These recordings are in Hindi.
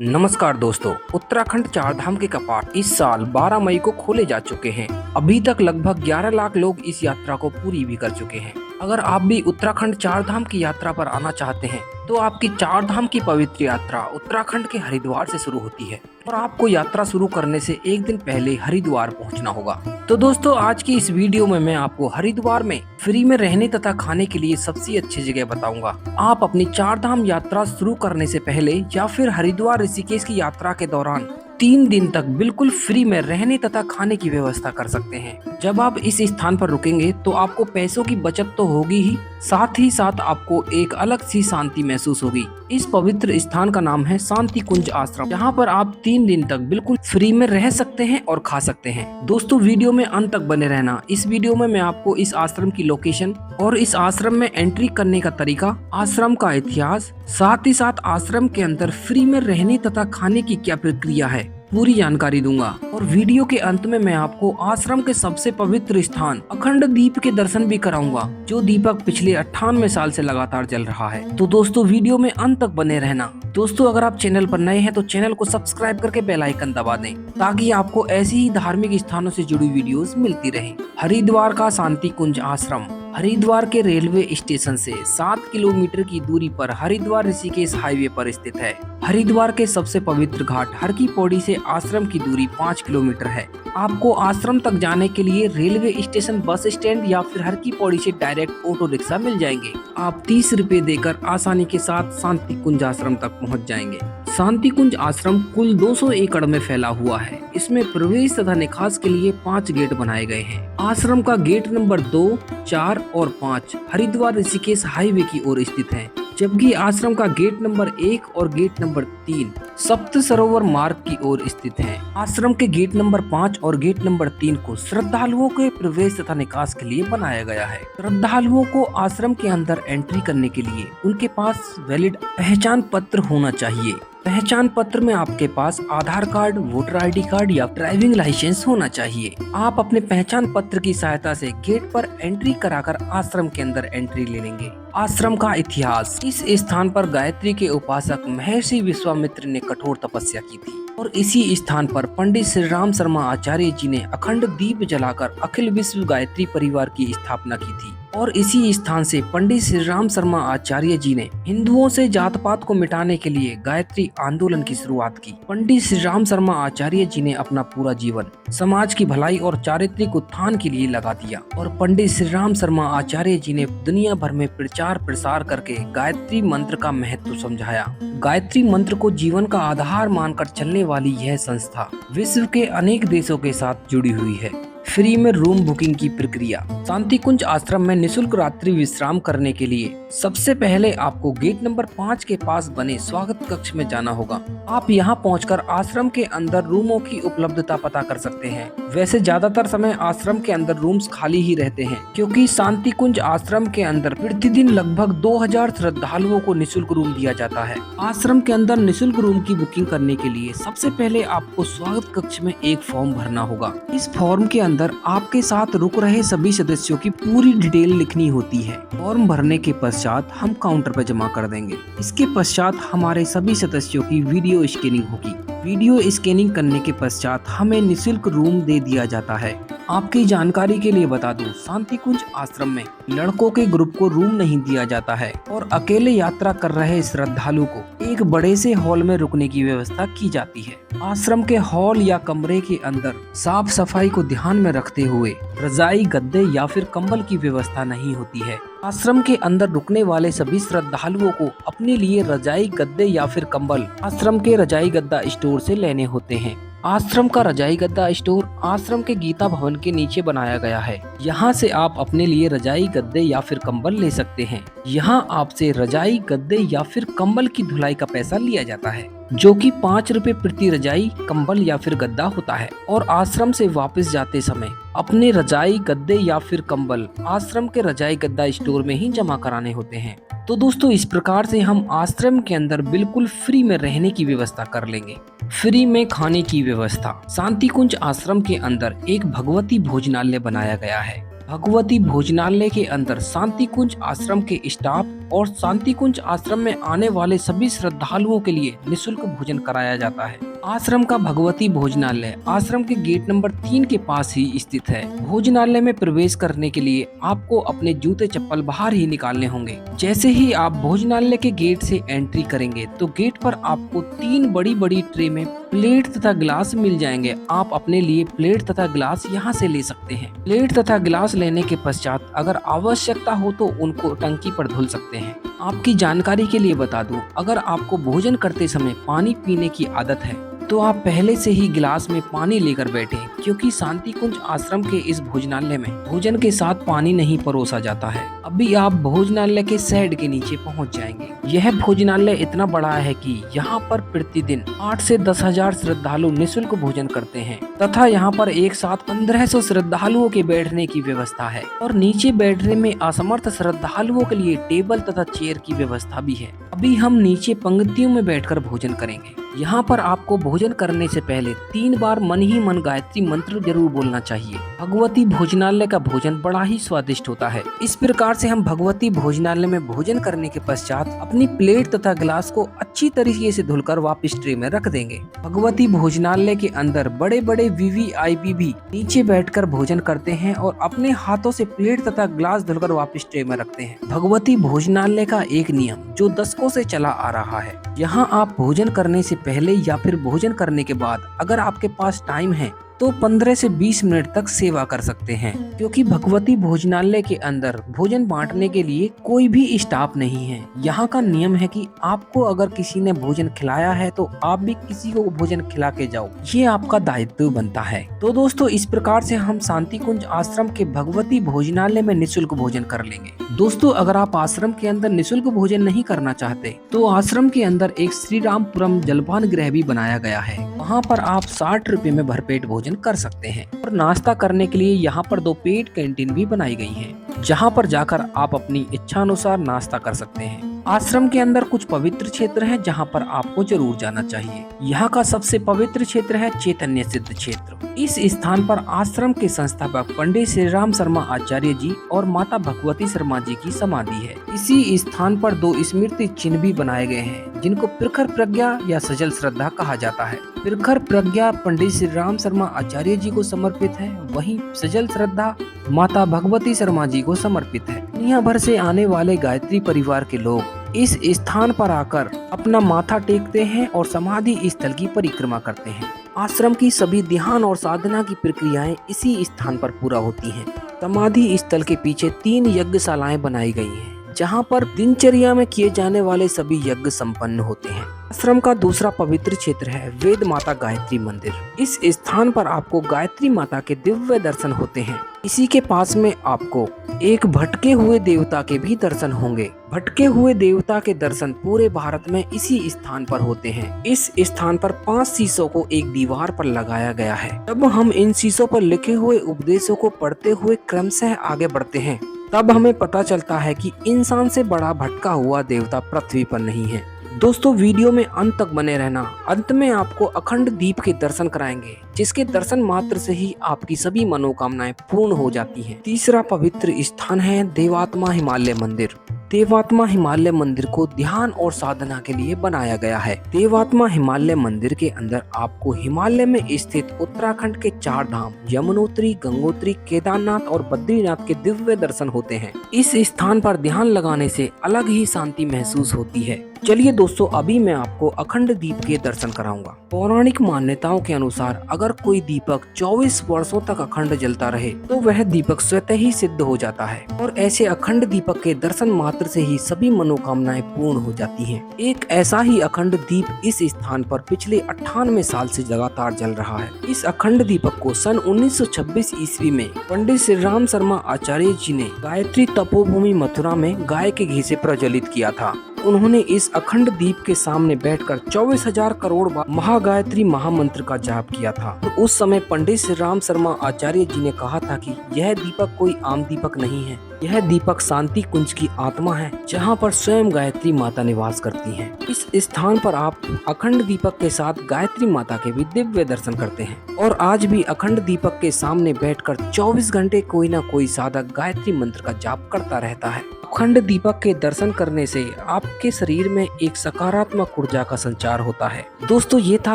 नमस्कार दोस्तों, उत्तराखंड चारधाम के कपाट इस साल 12 मई को खोले जा चुके हैं। अभी तक लगभग 11 लाख लोग इस यात्रा को पूरी भी कर चुके हैं। अगर आप भी उत्तराखंड चारधाम की यात्रा पर आना चाहते हैं तो आपकी चारधाम की पवित्र यात्रा उत्तराखंड के हरिद्वार से शुरू होती है और आपको यात्रा शुरू करने से एक दिन पहले हरिद्वार पहुंचना होगा। तो दोस्तों, आज की इस वीडियो में मैं आपको हरिद्वार में फ्री में रहने तथा खाने के लिए सबसे अच्छी जगह बताऊंगा। आप अपनी चारधाम यात्रा शुरू करने से पहले या फिर हरिद्वार ऋषिकेश की यात्रा के दौरान 3 दिन तक बिल्कुल फ्री में रहने तथा खाने की व्यवस्था कर सकते हैं। जब आप इस स्थान पर रुकेंगे तो आपको पैसों की बचत तो होगी ही साथ आपको एक अलग सी शांति महसूस होगी। इस पवित्र स्थान का नाम है शांति कुंज आश्रम, जहाँ पर आप 3 दिन तक बिल्कुल फ्री में रह सकते हैं और खा सकते हैं। दोस्तों, वीडियो में अंत तक बने रहना। इस वीडियो में मैं आपको इस आश्रम की लोकेशन और इस आश्रम में एंट्री करने का तरीका, आश्रम का इतिहास, साथ ही साथ आश्रम के अंदर फ्री में रहने तथा खाने की क्या प्रक्रिया है, पूरी जानकारी दूंगा। और वीडियो के अंत में मैं आपको आश्रम के सबसे पवित्र स्थान अखंड दीप के दर्शन भी कराऊंगा, जो दीपक पिछले 98 साल से लगातार जल रहा है। तो दोस्तों, वीडियो में अंत तक बने रहना। दोस्तों, अगर आप चैनल पर नए हैं तो चैनल को सब्सक्राइब करके बेल आइकन दबा दें, ताकि आपको ऐसी ही धार्मिक स्थानों से जुड़ी वीडियोस मिलती रहें। हरिद्वार का शांति कुंज आश्रम हरिद्वार के रेलवे स्टेशन से 7 किलोमीटर की दूरी पर हरिद्वार ऋषिकेश हाईवे पर स्थित है। हरिद्वार के सबसे पवित्र घाट हर की पौड़ी से आश्रम की दूरी 5 किलोमीटर है। आपको आश्रम तक जाने के लिए रेलवे स्टेशन, बस स्टैंड या फिर हर की पौड़ी से डायरेक्ट ऑटो रिक्शा मिल जाएंगे। आप 30 रुपए देकर आसानी के साथ शांति कुंज आश्रम तक पहुंच जाएंगे। शांति कुंज आश्रम कुल 200 एकड़ में फैला हुआ है। इसमें प्रवेश तथा निकास के लिए 5 गेट बनाए गए हैं। आश्रम का गेट नंबर 2, 4 और 5 हरिद्वार ऋषिकेश हाईवे की ओर स्थित है, जबकि आश्रम का गेट नंबर 1 और गेट नंबर 3 सप्त सरोवर मार्ग की ओर स्थित है। आश्रम के गेट नंबर 5 और गेट नंबर 3 को श्रद्धालुओं के प्रवेश तथा निकास के लिए बनाया गया है। श्रद्धालुओं को आश्रम के अंदर एंट्री करने के लिए उनके पास वैलिड पहचान पत्र होना चाहिए। पहचान पत्र में आपके पास आधार कार्ड, वोटर आईडी कार्ड या ड्राइविंग लाइसेंस होना चाहिए। आप अपने पहचान पत्र की सहायता से गेट पर एंट्री कराकर आश्रम के अंदर एंट्री ले लेंगे। आश्रम का इतिहास। इस स्थान पर गायत्री के उपासक महर्षि विश्वामित्र ने कठोर तपस्या की थी और इसी स्थान पर पंडित श्री राम शर्मा आचार्य जी ने अखंड दीप जलाकर अखिल विश्व गायत्री परिवार की स्थापना की थी। और इसी स्थान से पंडित श्री राम शर्मा आचार्य जी ने हिंदुओं से जात पात को मिटाने के लिए गायत्री आंदोलन की शुरुआत की। पंडित श्री राम शर्मा आचार्य जी ने अपना पूरा जीवन समाज की भलाई और चारित्रिक उत्थान के लिए लगा दिया और पंडित श्री राम शर्मा आचार्य जी ने दुनिया भर में प्रचार प्रसार करके गायत्री मंत्र का महत्व समझाया। गायत्री मंत्र को जीवन का आधार मानकर चलने वाली यह संस्था विश्व के अनेक देशों के साथ जुड़ी हुई है। फ्री में रूम बुकिंग की प्रक्रिया। शांति कुंज आश्रम में निशुल्क रात्रि विश्राम करने के लिए सबसे पहले आपको गेट नंबर 5 के पास बने स्वागत कक्ष में जाना होगा। आप यहां पहुंचकर आश्रम के अंदर रूमों की उपलब्धता पता कर सकते हैं। वैसे ज्यादातर समय आश्रम के अंदर रूम्स खाली ही रहते हैं, क्योंकि शांति कुंज आश्रम के अंदर प्रतिदिन लगभग 2000 श्रद्धालुओं को निःशुल्क रूम दिया जाता है। आश्रम के अंदर निःशुल्क रूम की बुकिंग करने के लिए सबसे पहले आपको स्वागत कक्ष में एक फॉर्म भरना होगा। इस फॉर्म के अंदर आपके साथ रुक रहे सभी सदस्यों की पूरी डिटेल लिखनी होती है। फॉर्म भरने के पश्चात हम काउंटर पर जमा कर देंगे। इसके पश्चात हमारे सभी सदस्यों की वीडियो स्कैनिंग होगी। वीडियो स्कैनिंग करने के पश्चात हमें निःशुल्क रूम दे दिया जाता है। आपकी जानकारी के लिए बता दूं, शांति कुंज आश्रम में लड़कों के ग्रुप को रूम नहीं दिया जाता है और अकेले यात्रा कर रहे श्रद्धालु को एक बड़े से हॉल में रुकने की व्यवस्था की जाती है। आश्रम के हॉल या कमरे के अंदर साफ सफाई को ध्यान में रखते हुए रजाई, गद्दे या फिर कंबल की व्यवस्था नहीं होती है। आश्रम के अंदर रुकने वाले सभी श्रद्धालुओं को अपने लिए रजाई, गद्दे या फिर कंबल आश्रम के रजाई गद्दा स्टोर से लेने होते हैं। आश्रम का रजाई गद्दा स्टोर आश्रम के गीता भवन के नीचे बनाया गया है। यहाँ से आप अपने लिए रजाई, गद्दे या फिर कंबल ले सकते हैं। यहाँ आपसे रजाई, गद्दे या फिर कंबल की धुलाई का पैसा लिया जाता है, जो कि 5 रुपए प्रति रजाई, कंबल या फिर गद्दा होता है। और आश्रम से वापस जाते समय अपने रजाई, गद्दे या फिर कंबल आश्रम के रजाई गद्दा स्टोर में ही जमा कराने होते हैं। तो दोस्तों, इस प्रकार से हम आश्रम के अंदर बिल्कुल फ्री में रहने की व्यवस्था कर लेंगे। फ्री में खाने की व्यवस्था। शांति कुंज आश्रम के अंदर एक भगवती भोजनालय बनाया गया है। भगवती भोजनालय के अंदर शांति कुंज आश्रम के स्टाफ और शांति कुंज आश्रम में आने वाले सभी श्रद्धालुओं के लिए निःशुल्क भोजन कराया जाता है। आश्रम का भगवती भोजनालय आश्रम के गेट नंबर 3 के पास ही स्थित है। भोजनालय में प्रवेश करने के लिए आपको अपने जूते चप्पल बाहर ही निकालने होंगे। जैसे ही आप भोजनालय के गेट से एंट्री करेंगे तो गेट पर आपको 3 बड़ी बड़ी ट्रे में प्लेट तथा गिलास मिल जाएंगे। आप अपने लिए प्लेट तथा गिलास यहाँ से ले सकते हैं। प्लेट तथा गिलास लेने के पश्चात अगर आवश्यकता हो तो उनको टंकी पर धुल सकते हैं। आपकी जानकारी के लिए बता दूं, अगर आपको भोजन करते समय पानी पीने की आदत है तो आप पहले से ही गिलास में पानी लेकर बैठें, क्योंकि शांति कुंज आश्रम के इस भोजनालय में भोजन के साथ पानी नहीं परोसा जाता है। अभी आप भोजनालय के शेड के नीचे पहुंच जाएंगे। यह भोजनालय इतना बड़ा है कि यहाँ पर प्रतिदिन 8 से 10,000 श्रद्धालु निःशुल्क भोजन करते हैं तथा यहाँ पर एक साथ 1500 श्रद्धालुओं के बैठने की व्यवस्था है और नीचे बैठने में असमर्थ श्रद्धालुओं के लिए टेबल तथा चेयर की व्यवस्था भी है। अभी हम नीचे पंक्तियों में बैठकर भोजन करेंगे। यहाँ पर आपको भोजन करने से पहले 3 बार मन ही मन गायत्री मंत्र जरूर बोलना चाहिए। भगवती भोजनालय का भोजन बड़ा ही स्वादिष्ट होता है। इस प्रकार से हम भगवती भोजनालय में भोजन करने के पश्चात अपनी प्लेट तथा गिलास को अच्छी तरीके से धुलकर वापस ट्रे में रख देंगे। भगवती भोजनालय के अंदर बड़े बड़े VVIP भी नीचे बैठकर भोजन करते हैं और अपने हाथों से प्लेट तथा गिलास धुलकर वापस ट्रे में रखते हैं। भगवती भोजनालय का एक नियम जो दशकों से चला आ रहा है, यहाँ आप भोजन करने से पहले या फिर भोजन करने के बाद अगर आपके पास टाइम है तो 15 से 20 मिनट तक सेवा कर सकते हैं, क्योंकि भगवती भोजनालय के अंदर भोजन बांटने के लिए कोई भी स्टाफ नहीं है। यहाँ का नियम है कि आपको अगर किसी ने भोजन खिलाया है तो आप भी किसी को भोजन खिला के जाओ, ये आपका दायित्व बनता है। तो दोस्तों, इस प्रकार से हम शांति कुंज आश्रम के भगवती भोजनालय में निःशुल्क भोजन कर लेंगे। दोस्तों, अगर आप आश्रम के अंदर निःशुल्क भोजन नहीं करना चाहते तो आश्रम के अंदर एक श्री रामपुरम जलपान गृह भी बनाया गया है। वहाँ पर आप 60 रुपए में भरपेट भोजन कर सकते हैं और नाश्ता करने के लिए यहाँ पर 2 पेट कैंटीन भी बनाई गई है, जहाँ पर जाकर आप अपनी इच्छा अनुसार नाश्ता कर सकते हैं। आश्रम के अंदर कुछ पवित्र क्षेत्र हैं जहाँ पर आपको जरूर जाना चाहिए। यहाँ का सबसे पवित्र क्षेत्र है चैतन्य सिद्ध क्षेत्र। इस स्थान पर आश्रम के संस्थापक पंडित श्री राम शर्मा आचार्य जी और माता भगवती शर्मा जी की समाधि है। इसी स्थान पर 2 स्मृति चिन्ह भी बनाए गए हैं, जिनको प्रखर प्रज्ञा या सजल श्रद्धा कहा जाता है। प्रखर प्रज्ञा पंडित श्री राम शर्मा आचार्य जी को समर्पित है, वहीं सजल श्रद्धा माता भगवती शर्मा जी को समर्पित है। दुनिया भर से आने वाले गायत्री परिवार के लोग इस स्थान पर आकर अपना माथा टेकते हैं और समाधि स्थल की परिक्रमा करते हैं। आश्रम की सभी ध्यान और साधना की प्रक्रियाएं इसी स्थान पर पूरा होती हैं। समाधि स्थल के पीछे 3 यज्ञशालाएं बनाई गई हैं, जहां पर दिनचर्या में किए जाने वाले सभी यज्ञ संपन्न होते हैं। आश्रम का दूसरा पवित्र क्षेत्र है वेद माता गायत्री मंदिर। इस स्थान पर आपको गायत्री माता के दिव्य दर्शन होते हैं। इसी के पास में आपको एक भटके हुए देवता के भी दर्शन होंगे। भटके हुए देवता के दर्शन पूरे भारत में इसी स्थान पर होते हैं। इस स्थान पर 5 शीशों को एक दीवार पर लगाया गया है। जब हम इन शीशों पर लिखे हुए उपदेशों को पढ़ते हुए क्रमशः आगे बढ़ते हैं, तब हमें पता चलता है कि इंसान से बड़ा भटका हुआ देवता पृथ्वी पर नहीं है। दोस्तों, वीडियो में अंत तक बने रहना। अंत में आपको अखंड दीप के दर्शन कराएंगे, जिसके दर्शन मात्र से ही आपकी सभी मनोकामनाएं पूर्ण हो जाती हैं। तीसरा पवित्र स्थान है देवात्मा हिमालय मंदिर। देवात्मा हिमालय मंदिर को ध्यान और साधना के लिए बनाया गया है। देवात्मा हिमालय मंदिर के अंदर आपको हिमालय में स्थित उत्तराखंड के 4 धाम यमुनोत्री, गंगोत्री, केदारनाथ और बद्रीनाथ के दिव्य दर्शन होते हैं। इस स्थान पर ध्यान लगाने से अलग ही शांति महसूस होती है। चलिए दोस्तों, अभी मैं आपको अखंड दीप के दर्शन कराऊंगा। पौराणिक मान्यताओं के अनुसार अगर कोई दीपक 24 वर्षों तक अखंड जलता रहे तो वह दीपक स्वतः ही सिद्ध हो जाता है और ऐसे अखंड दीपक के दर्शन मात्र से ही सभी मनोकामनाएं पूर्ण हो जाती हैं। एक ऐसा ही अखंड दीप इस स्थान पर पिछले 98 साल से लगातार जल रहा है। इस अखंड दीपक को सन 1926 ईस्वी में पंडित श्री राम शर्मा आचार्य जी ने गायत्री तपोभूमि मथुरा में गाय के घी से प्रज्वलित किया था। उन्होंने इस अखंड दीप के सामने बैठकर 24,000 करोड़ बार महागायत्री महामंत्र का जाप किया था। तो उस समय पंडित श्री राम शर्मा आचार्य जी ने कहा था कि यह दीपक कोई आम दीपक नहीं है, यह दीपक शांति कुंज की आत्मा है, जहाँ पर स्वयं गायत्री माता निवास करती हैं। इस स्थान पर आप अखंड दीपक के साथ गायत्री माता के भी दिव्य दर्शन करते हैं और आज भी अखंड दीपक के सामने बैठकर 24 घंटे कोई न कोई साधक गायत्री मंत्र का जाप करता रहता है। अखंड दीपक के दर्शन करने से आपके शरीर में एक सकारात्मक ऊर्जा का संचार होता है। दोस्तों, ये था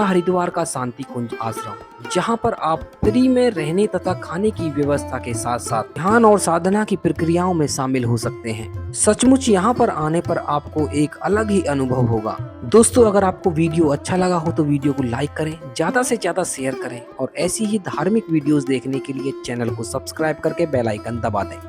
हरिद्वार का शांति कुंज आश्रम, जहाँ पर आप फ्री में रहने तथा खाने की व्यवस्था के साथ साथ ध्यान और साधना की प्रक्रियाओं में शामिल हो सकते हैं। सचमुच यहाँ पर आने पर आपको एक अलग ही अनुभव होगा। दोस्तों, अगर आपको वीडियो अच्छा लगा हो तो वीडियो को लाइक करें, ज्यादा से ज्यादा शेयर करें और ऐसी ही धार्मिक वीडियोस देखने के लिए चैनल को सब्सक्राइब करके बेल आइकन दबा दें।